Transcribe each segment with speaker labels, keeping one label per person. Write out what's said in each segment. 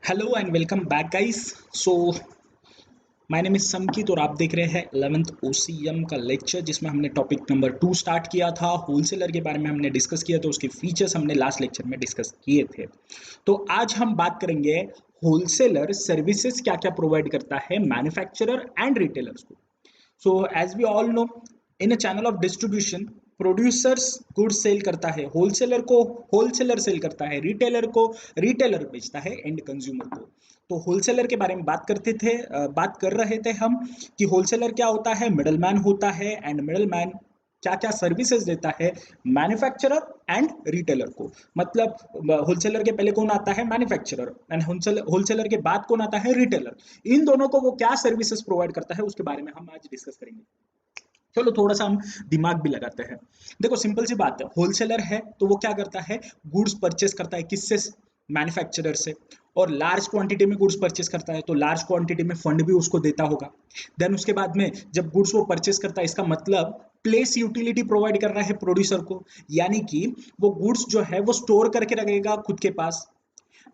Speaker 1: Hello and welcome back guys. So my name is Samkit और आप देख रहे हैं 11th ओसीएम का लेक्चर जिसमें हमने टॉपिक नंबर 2 स्टार्ट किया था। होलसेलर के बारे में हमने डिस्कस किया था, उसके फीचर्स हमने लास्ट लेक्चर में डिस्कस किए थे। तो आज हम बात करेंगे होलसेलर सर्विसेज क्या क्या प्रोवाइड करता है मैन्युफैक्चरर एंड रिटेलर्स को। So as we all know, in a channel of distribution, producers goods sell करता है, होलसेलर को होलसेलर सेल करता है, रिटेलर को रिटेलर बेचता है एंड कंज्यूमर को। तो होलसेलर के बारे में बात कर रहे थे हम कि होलसेलर क्या होता है, मिडलमैन होता है एंड मिडलमैन क्या क्या सर्विसेज देता है मैन्युफैक्चरर एंड रिटेलर को। मतलब होलसेलर के पहले कौन आता है, मैन्युफैक्चरर, एंड होलसेलर के बाद कौन आता है, रिटेलर। इन दोनों को वो क्या सर्विसेज प्रोवाइड करता है उसके बारे में हम आज डिस्कस करेंगे। चलो थोड़ा सा हम दिमाग भी लगाते हैं। देखो सिंपल सी बात है, होलसेलर है तो वो क्या करता है, गुड्स परचेस करता है, किससे, मैन्युफैक्चरर से। और लार्ज क्वांटिटी में गुड्स परचेस करता है तो लार्ज क्वांटिटी में फंड भी उसको देता होगा। देन उसके बाद में जब गुड्स वो परचेस करता है, इसका मतलब प्लेस यूटिलिटी प्रोवाइड कर रहा है प्रोड्यूसर को, यानी कि वो गुड्स जो है वो स्टोर करके रखेगा खुद के पास,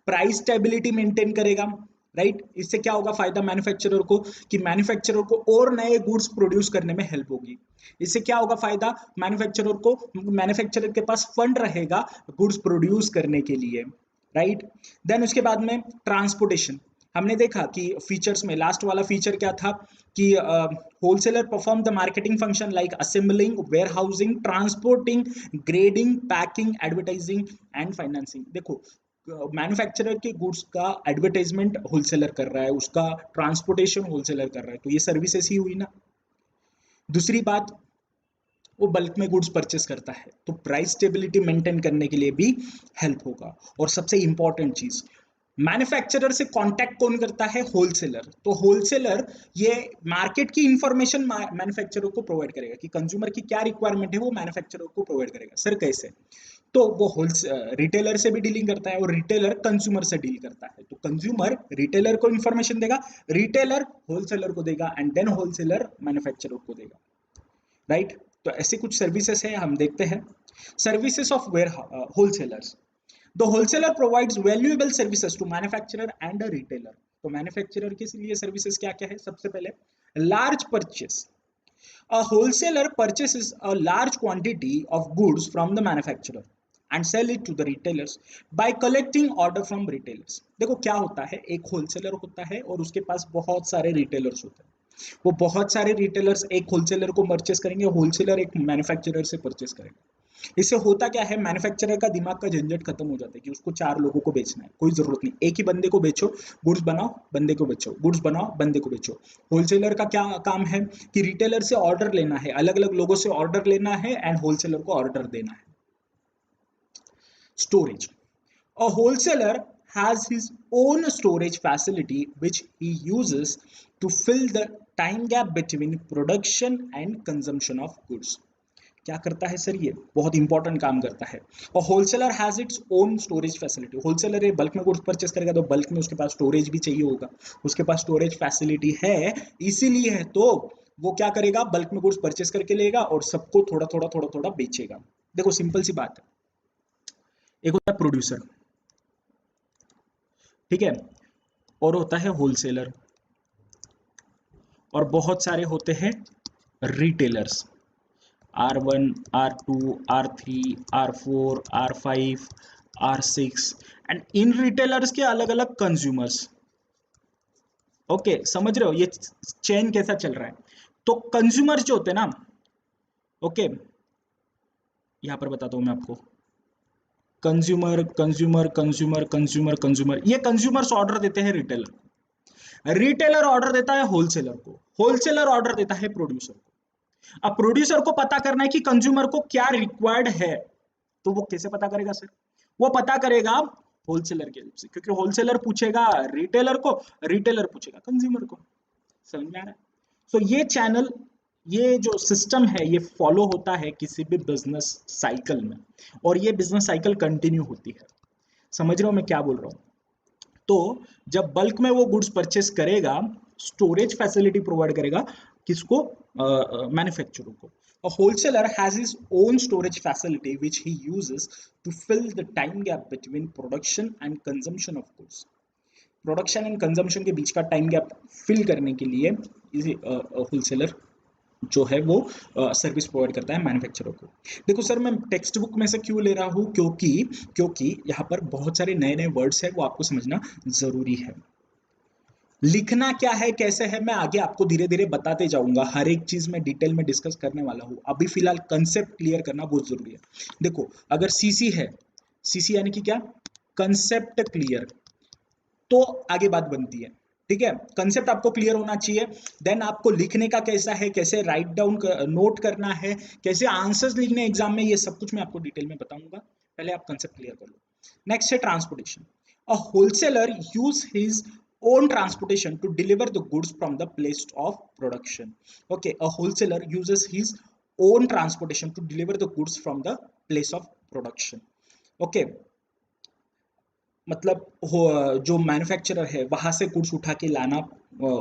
Speaker 1: प्राइस स्टेबिलिटी मेंटेन करेगा। राइट, इससे क्या होगा फायदा मैन्युफैक्चरर को, कि मैन्युफैक्चरर को और नए गुड्स प्रोड्यूस करने में हेल्प होगी। इससे क्या होगा फायदा मैन्युफैक्चरर को, मैन्युफैक्चरर के पास फंड रहेगा गुड्स प्रोड्यूस करने के लिए। राइट, देन उसके बाद में ट्रांसपोर्टेशन। हमने देखा कि फीचर्स में लास्ट वाला फीचर क्या था कि wholesaler perform the marketing function like assembling, warehousing, transporting, grading, packing, advertising and financing. देखो मैन्युफैक्चरर के गुड्स का एडवर्टाइजमेंट होलसेलर कर रहा है, उसका ट्रांसपोर्टेशन होलसेलर कर रहा है, तो ये सर्विसेज ही हुई ना। दूसरी बात, वो बल्क में गुड्स परचेस करता है तो प्राइस स्टेबिलिटी मेंटेन करने के लिए भी हेल्प होगा। और सबसे इंपॉर्टेंट चीज, मैन्युफैक्चरर से कांटेक्ट कौन करता है, होलसेलर। तो होलसेलर ये मार्केट की इंफॉर्मेशन मैन्युफैक्चरर को प्रोवाइड करेगा कि कंज्यूमर की क्या रिक्वायरमेंट है, वो मैन्युफैक्चरर को प्रोवाइड करेगा। सर कैसे, तो वो रिटेलर से भी डीलिंग करता है और रिटेलर कंज्यूमर से डील करता है। तो कंज्यूमर रिटेलर को इंफॉर्मेशन देगा, रिटेलर होलसेलर को देगा एंड देन होलसेलर मैन्युफैक्चरर को देगा। राइट, तो ऐसे कुछ सर्विसेज है, हम देखते हैं। Services of where wholesalers, the wholesaler provides valuable services to manufacturer and a retailer. तो मैन्युफैक्चरर के लिए सर्विसेज क्या क्या है, सबसे पहले large purchase. A wholesaler purchases a large quantity of goods from the manufacturer and sell it to the retailers by collecting order from retailers। देखो क्या होता है, एक होलसेलर होता है और उसके पास बहुत सारे रिटेलर्स होते हैं। वो बहुत सारे रिटेलर्स एक होलसेलर को परचेस करेंगे, होलसेलर एक मैन्युफैक्चरर से परचेस करेगा। इससे होता क्या है, मैन्युफैक्चरर का दिमाग का झंझट खत्म हो जाता है कि उसको 4 लोगों को बेचना है, कोई जरूरत नहीं, एक ही बंदे को बेचो, गुड्स बनाओ बंदे को बेचो, गुड्स बनाओ बंदे को बेचो। होलसेलर का क्या काम है कि रिटेलर से ऑर्डर लेना है, अलग अलग लोगों से ऑर्डर लेना है एंड होलसेलर को ऑर्डर देना है। Storage, a wholesaler has his own storage facility which he uses to fill the time gap between production and consumption of goods। क्या करता है सर, ये बहुत इंपॉर्टेंट काम करता है। और wholesaler has its own storage facility, wholesaler ये बल्क में गुड्स परचेस करेगा तो बल्क में उसके पास स्टोरेज भी चाहिए होगा, उसके पास स्टोरेज फैसिलिटी है, इसीलिए है तो वो क्या करेगा, बल्क में गुड्स परचेस करके लेगा और सबको थोड़ा थोड़ा थोड़ा थोड़ा बेचेगा। देखो सिंपल सी बात है, एक होता है प्रोड्यूसर, ठीक है, और होता है होलसेलर, और बहुत सारे होते हैं retailers, R1, R2, R3, R4, R5, R6 and in retailers के अलग अलग कंज्यूमर्स। ओके, समझ रहे हो ये चेन कैसा चल रहा है। तो कंज्यूमर्स जो होते हैं ना, ओके, यहां पर बताता हूं मैं आपको, consumer consumer consumer consumer consumer, ये कंज्यूमर्स ऑर्डर देते हैं रिटेलर को, रिटेलर ऑर्डर देता है होलसेलर को, होलसेलर ऑर्डर देता है प्रोड्यूसर को। अब प्रोड्यूसर को पता करना है कि कंज्यूमर को क्या रिक्वायर्ड है, तो वो कैसे पता करेगा सर, वो पता करेगा होलसेलर के हेल्प से, क्योंकि होलसेलर पूछेगा रिटेलर को, रिटेलर पूछेगा कंज्यूमर को। समझ में आ रहा है। सो ये चैनल, ये जो सिस्टम है ये फॉलो होता है किसी भी बिजनेस साइकिल में, और ये बिजनेस साइकिल कंटिन्यू होती है। समझ रहे हो मैं क्या बोल रहा हूँ। तो जब बल्क में वो गुड्स परचेस करेगा, स्टोरेज फैसिलिटी प्रोवाइड करेगा, किसको, मैन्युफैक्चरर को। A wholesaler has his own storage facility which he uses to fill the time gap between production and consumption of goods। Production and consumption के बीच का time gap fill करने के लिए wholesaler जो है वो सर्विस प्रोवाइड करता है मैन्युफैक्चरर को। देखो सर मैं टेक्स्ट बुक में से क्यों ले रहा हूँ, क्योंकि यहाँ पर बहुत सारे नए नए वर्ड्स है वो आपको समझना जरूरी है। लिखना क्या है कैसे है मैं आगे आपको धीरे धीरे बताते जाऊंगा, हर एक चीज में डिटेल में डिस्कस करने वाला हूँ। अभी फिलहाल कंसेप्ट क्लियर करना बहुत जरूरी है। देखो अगर सीसी है, सीसी यानी कि क्या, कंसेप्ट क्लियर, तो आगे बात बनती है। ठीक है, कंसेप्ट आपको क्लियर होना चाहिए। देन आपको लिखने का कैसा है, कैसे राइट डाउन नोट करना है, कैसे आंसर्स लिखने एग्जाम में, ये सब कुछ मैं आपको डिटेल में बताऊंगा। पहले आप कंसेप्ट क्लियर कर लो। नेक्स्ट है transportation. A wholesaler use his own transportation to deliver the goods from the place of production. Okay, a wholesaler uses his own transportation to deliver the goods from the place of production. Okay, मतलब जो manufacturer है वहां से goods उठा के लाना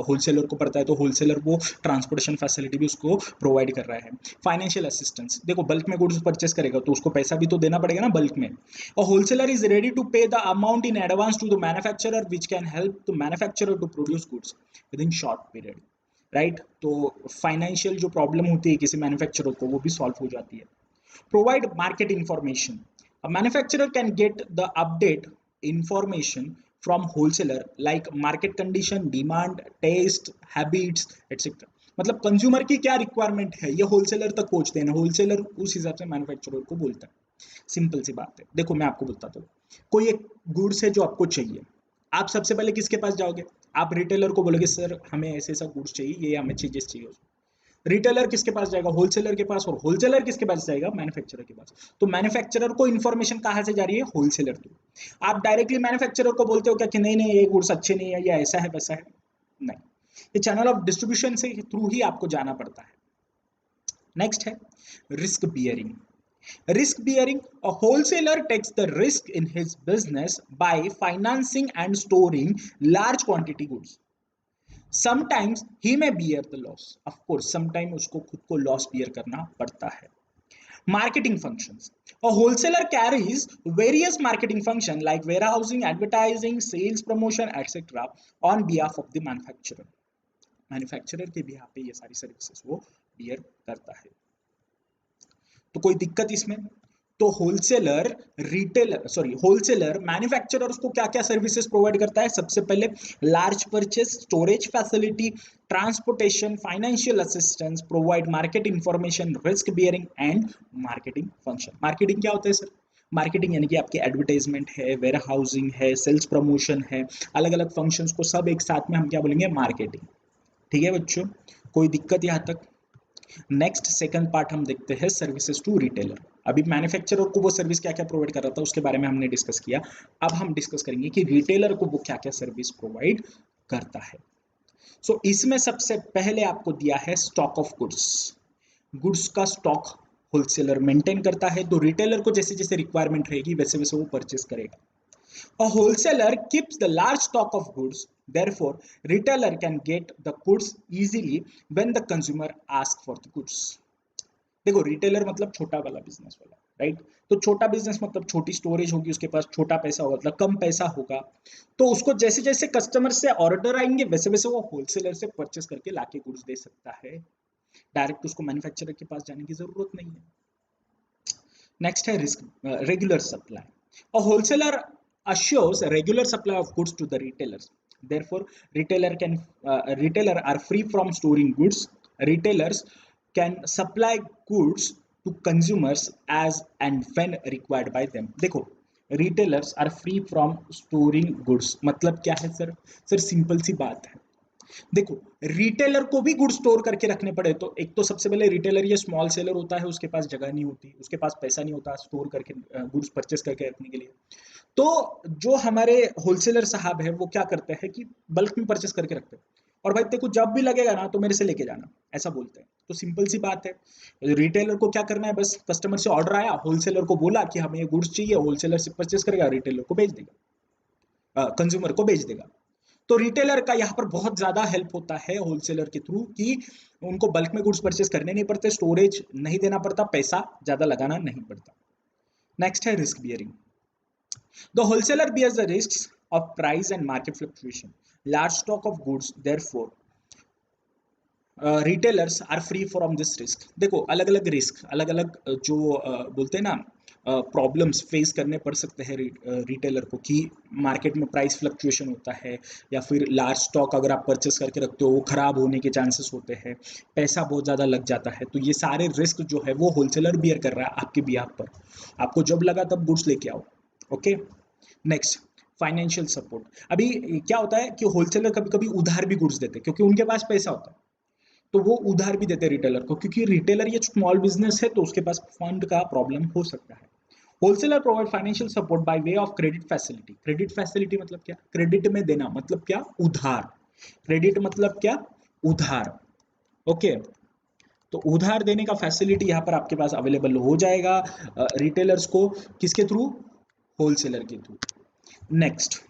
Speaker 1: wholesaler को पड़ता है, तो होलसेलर वो ट्रांसपोर्टेशन फैसिलिटी भी उसको प्रोवाइड कर रहा है। फाइनेंशियल असिस्टेंस, देखो बल्क में गुड्स परचेस करेगा तो उसको पैसा भी तो देना पड़ेगा ना बल्क में। और wholesaler is ready to pay the amount in advance to the manufacturer which can help the manufacturer to produce goods within short period, right. तो फाइनेंशियल जो प्रॉब्लम होती है किसी मैन्युफैक्चरर को वो भी सॉल्व हो जाती है। Provide market information, a manufacturer can get the update information from wholesaler like market condition, demand, taste, habits, etc. मतलब कंज्यूमर की क्या रिक्वायरमेंट है ये होलसेलर तक पहुंचते हैं, होलसेलर उस हिसाब से मैन्युफैक्चरर को बोलता है। सिंपल सी बात है। देखो मैं आपको बताता हूँ, कोई एक गुड्स है जो आपको चाहिए, आप सबसे पहले किसके पास जाओगे, आप रिटेलर को बोलोगे सर हमें ऐसे ऐसा गुड्स चाहिए, ये हमें चीजें चाहिए। रिटेलर किसके पास जाएगा, होलसेलर के पास, और होलसेलर किसके पास जाएगा, मैन्युफैक्चरर के पास। तो मैन्युफैक्चरर को इन्फॉर्मेशन कहां से जा रही है, होलसेलर थ्रू। आप डायरेक्टली मैन्युफैक्चरर को बोलते हो क्या कि नहीं नहीं ये गुड्स अच्छे नहीं है या ऐसा है वैसा है, नहीं, ये चैनल ऑफ डिस्ट्रीब्यूशन से थ्रू ही आपको जाना पड़ता है। नेक्स्ट है risk bearing. Risk bearing, a wholesaler takes the risk in his business by financing and storing large quantity goods. Sometimes he may bear the loss. Of course, sometimes उसको खुद को loss bear करना पड़ता है। Marketing functions. A wholesaler carries various marketing functions like warehousing, advertising, sales, promotion, etc. on behalf of the manufacturer. Manufacturer के behalf पे ये सारी services वो bear करता है। तो कोई दिक्कत इसमें, तो होलसेलर मैन्युफैक्चरर्स को क्या क्या सर्विसेज प्रोवाइड करता है, सबसे पहले large purchase, storage facility, transportation, financial assistance, provide market information, risk bearing and marketing function. Marketing क्या होता है सर, मार्केटिंग यानी कि आपकी एडवर्टाइजमेंट है, वेयर हाउसिंग है, सेल्स प्रमोशन है, अलग अलग फंक्शंस को सब एक साथ में हम क्या बोलेंगे, मार्केटिंग। ठीक है बच्चों, कोई दिक्कत यहाँ तक। नेक्स्ट सेकंड पार्ट हम देखते हैं सर्विसेज टू रिटेलर। अभी मैन्युफैक्चरर को वो सर्विस क्या क्या प्रोवाइड कर रहा था उसके बारे में हमने डिस्कस किया। अब हम डिस्कस करेंगे कि रिटेलर को वो क्या क्या सर्विस प्रोवाइड करता है। सो इसमें सबसे पहले आपको दिया है स्टॉक ऑफ गुड्स। गुड्स का स्टॉक होलसेलर मेंटेन करता है, तो रिटेलर को जैसे जैसे रिक्वायरमेंट रहेगी वैसे वैसे वो परचेस करेगा। A wholesaler keeps the large stock of goods, therefore retailer can get the goods easily when the consumer asks for the goods. देखो रिटेलर मतलब छोटा वाला बिजनेस वाला, राइट। तो छोटा बिजनेस मतलब छोटी स्टोरेज होगी उसके पास, छोटा पैसा होगा मतलब कम पैसा होगा, तो उसको जैसे जैसे कस्टमर से ऑर्डर आएंगे वैसे वैसे वो होलसेलर से परचेस करके लाके गुड्स दे सकता है, डायरेक्ट उसको मैन्युफैक्चरर के पास जाने की जरूरत नहीं है। नेक्स्ट है regular supply. A wholesaler assures a regular supply of goods to the retailers. Therefore, retailer are free from storing goods. Retailers can supply goods to consumers as and when required by them. देखो retailers are free from storing goods मतलब क्या है sir, sir simple सी बात है। देखो retailer को भी गुड्स स्टोर करके रखने पड़े तो एक तो सबसे पहले रिटेलर ये स्मॉल सेलर होता है, उसके पास जगह नहीं होती, उसके पास पैसा नहीं होता स्टोर करके गुड्स परचेस करके रखने के लिए। तो जो हमारे होलसेलर साहब है वो क्या करते हैं कि बल्क में परचेस करके रखते हैं, और भाई तेरे को जब भी लगेगा ना तो मेरे से लेके जाना, ऐसा बोलते हैं। तो सिंपल सी बात है, रिटेलर को क्या करना है, बस कस्टमर से ऑर्डर आया, होलसेलर को बोला कि हमें ये गुड्स चाहिए, होलसेलर से परचेस करेगा, रिटेलर को भेज देगा, कंज्यूमर को भेज देगा। तो रिटेलर का यहाँ पर बहुत ज्यादा हेल्प होता है होलसेलर के थ्रू कि उनको बल्क में गुड्स परचेस करने नहीं पड़ते, स्टोरेज नहीं देना पड़ता, पैसा ज्यादा लगाना नहीं पड़ता। नेक्स्ट है risk bearing. The wholesaler bears the risks of price and market fluctuation. Large stock of goods, therefore, retailers are free from this risk. देखो अलग अलग रिस्क, अलग अलग जो बोलते हैं ना प्रॉब्लम्स फेस करने पड़ सकते हैं रिटेलर को, कि मार्केट में प्राइस फ्लक्चुएशन होता है, या फिर लार्ज स्टॉक अगर आप परचेस करके रखते हो वो खराब होने के चांसेस होते हैं, पैसा बहुत ज़्यादा लग जाता है. तो ये सारे रिस्क जो है वो होलसेलर बियर कर रहा है आपके बिहाफ पर. आपको जब लगा तब गुड्स लेके आओ. ओके. Next, financial support. अभी क्या होता है कि होलसेलर कभी कभी उधार भी गुड्स देते हैं क्योंकि उनके पास पैसा होता है, तो वो उधार भी देते हैं रिटेलर को, क्योंकि रिटेलर ये स्मॉल बिजनेस है तो उसके पास फंड का प्रॉब्लम हो सकता है. Wholesaler provide financial support by way of credit facility. Credit facility मतलब क्या? क्रेडिट में देना मतलब क्या? उधार. क्रेडिट मतलब क्या? उधार. ओके. तो उधार देने का फैसिलिटी यहाँ पर आपके पास अवेलेबल हो जाएगा रिटेलर्स को. किसके थ्रू? होलसेलर के through. Next,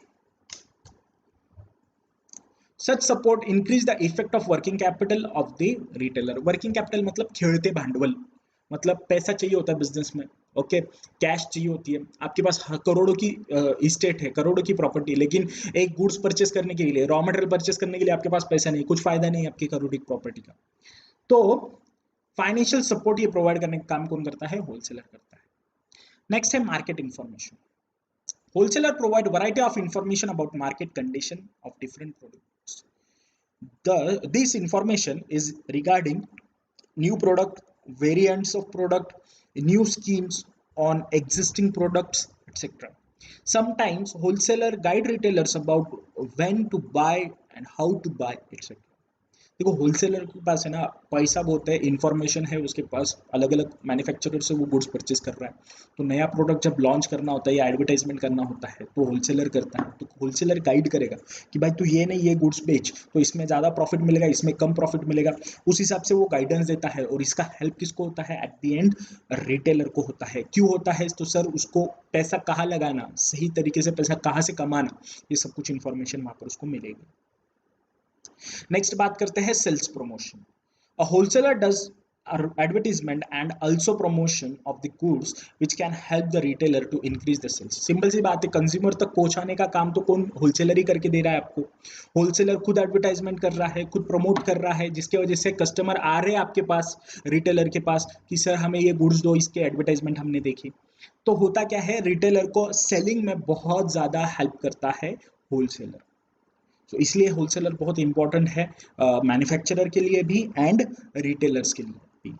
Speaker 1: such support increase the effect of working capital of the retailer. Working capital मतलब खेलते भांडवल, मतलब पैसा चाहिए होता है बिजनेस में. ओके. कैश चाहिए होती है. आपके पास करोड़ों की इस्टेट है, करोड़ों की प्रॉपर्टी, लेकिन एक गुड्स परचेस करने के लिए, रॉ मटेरियल परचेस करने के लिए आपके पास पैसा नहीं, कुछ फायदा नहीं आपकी करोड़ों की प्रॉपर्टी का. तो फाइनेंशियल सपोर्ट ये प्रोवाइड करने का काम कौन करता है? होलसेलर करता है. नेक्स्ट है market information. Wholesaler provide variety of information about market condition of different products. This information is regarding new product, variants of product, new schemes on existing products, etc. Sometimes wholesaler guide retailers about when to buy and how to buy, etc. देखो wholesaler के पास है ना पैसा बहुत है, information है उसके पास, अलग अलग मैन्युफैक्चरर से वो गुड्स परचेस कर रहा है. तो नया प्रोडक्ट जब लॉन्च करना होता है या एडवर्टाइजमेंट करना होता है तो होलसेलर करता है. तो होलसेलर गाइड करेगा कि भाई तू ये नहीं ये गुड्स बेच, तो इसमें ज़्यादा प्रॉफिट मिलेगा, इसमें कम प्रॉफिट मिलेगा. उस हिसाब से वो गाइडेंस देता है. और इसका हेल्प किसको होता है? एट द एंड रिटेलर को होता है. क्यों होता है? तो सर उसको पैसा कहाँ लगाना, सही तरीके से पैसा कहाँ से कमाना, ये सब कुछ इंफॉर्मेशन वहाँ पर उसको मिलेगी. नेक्स्ट बात करते हैं sales promotion. A wholesaler does advertisement and also promotion of the goods which can help the retailer to increase the sales. Simple सी बात है, कंज्यूमर तक पहुंचाने का काम तो कौन? होलसेलर ही करके दे रहा है आपको. होलसेलर खुद एडवर्टाइजमेंट कर रहा है, खुद प्रमोट कर रहा है, जिसके वजह से कस्टमर आ रहे हैं आपके पास, रिटेलर के पास, कि सर हमें ये गुड्स दो, इसके एडवर्टाइजमेंट हमने देखी. तो होता क्या है, रिटेलर को सेलिंग में बहुत ज़्यादा हेल्प करता है होलसेलर. तो इसलिए होलसेलर बहुत इंपॉर्टेंट है मैन्युफैक्चरर के लिए भी एंड रिटेलर्स के लिए भी.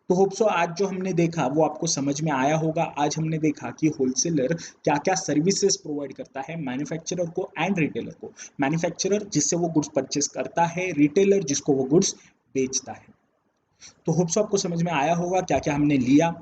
Speaker 1: तो होप सो आज जो हमने देखा वो आपको समझ में आया होगा. आज हमने देखा कि होलसेलर क्या क्या सर्विसेज प्रोवाइड करता है मैन्युफैक्चरर को एंड रिटेलर को. मैन्युफैक्चरर जिससे वो गुड्स परचेस करता है, रिटेलर जिसको वो गुड्स बेचता है. तो होप सो आपको समझ में आया होगा क्या क्या हमने लिया.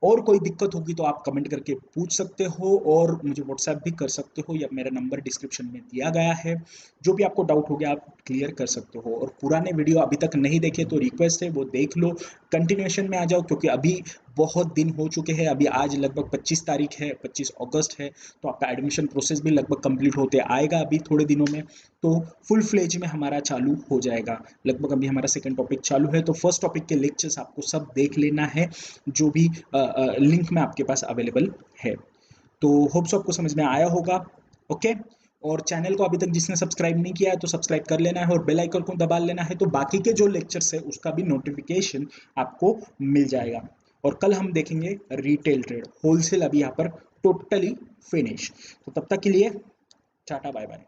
Speaker 1: और कोई दिक्कत होगी तो आप कमेंट करके पूछ सकते हो, और मुझे व्हाट्सएप भी कर सकते हो, या मेरा नंबर डिस्क्रिप्शन में दिया गया है. जो भी आपको डाउट हो गया आप क्लियर कर सकते हो. और पुराने वीडियो अभी तक नहीं देखे तो रिक्वेस्ट है वो देख लो, कंटिन्यूएशन में आ जाओ, क्योंकि अभी बहुत दिन हो चुके हैं. अभी आज लगभग 25 तारीख है, 25 अगस्त है, तो आपका एडमिशन प्रोसेस भी लगभग कंप्लीट होते आएगा अभी थोड़े दिनों में. तो फुल फ्लेज में हमारा चालू हो जाएगा. लगभग अभी हमारा सेकंड टॉपिक चालू है, तो फर्स्ट टॉपिक के लेक्चर्स आपको सब देख लेना है, जो भी लिंक में आपके पास अवेलेबल है. तो होप सो आपको समझ में आया होगा. ओके. और चैनल को अभी तक जिसने सब्सक्राइब नहीं किया है तो सब्सक्राइब कर लेना है, और बेल आइकन को दबा लेना है, तो बाकी के जो लेक्चर्स है उसका भी नोटिफिकेशन आपको मिल जाएगा. और कल हम देखेंगे रिटेल ट्रेड. होलसेल अभी यहाँ पर टोटली फिनिश. तो तब तक के लिए टाटा बाय बाय.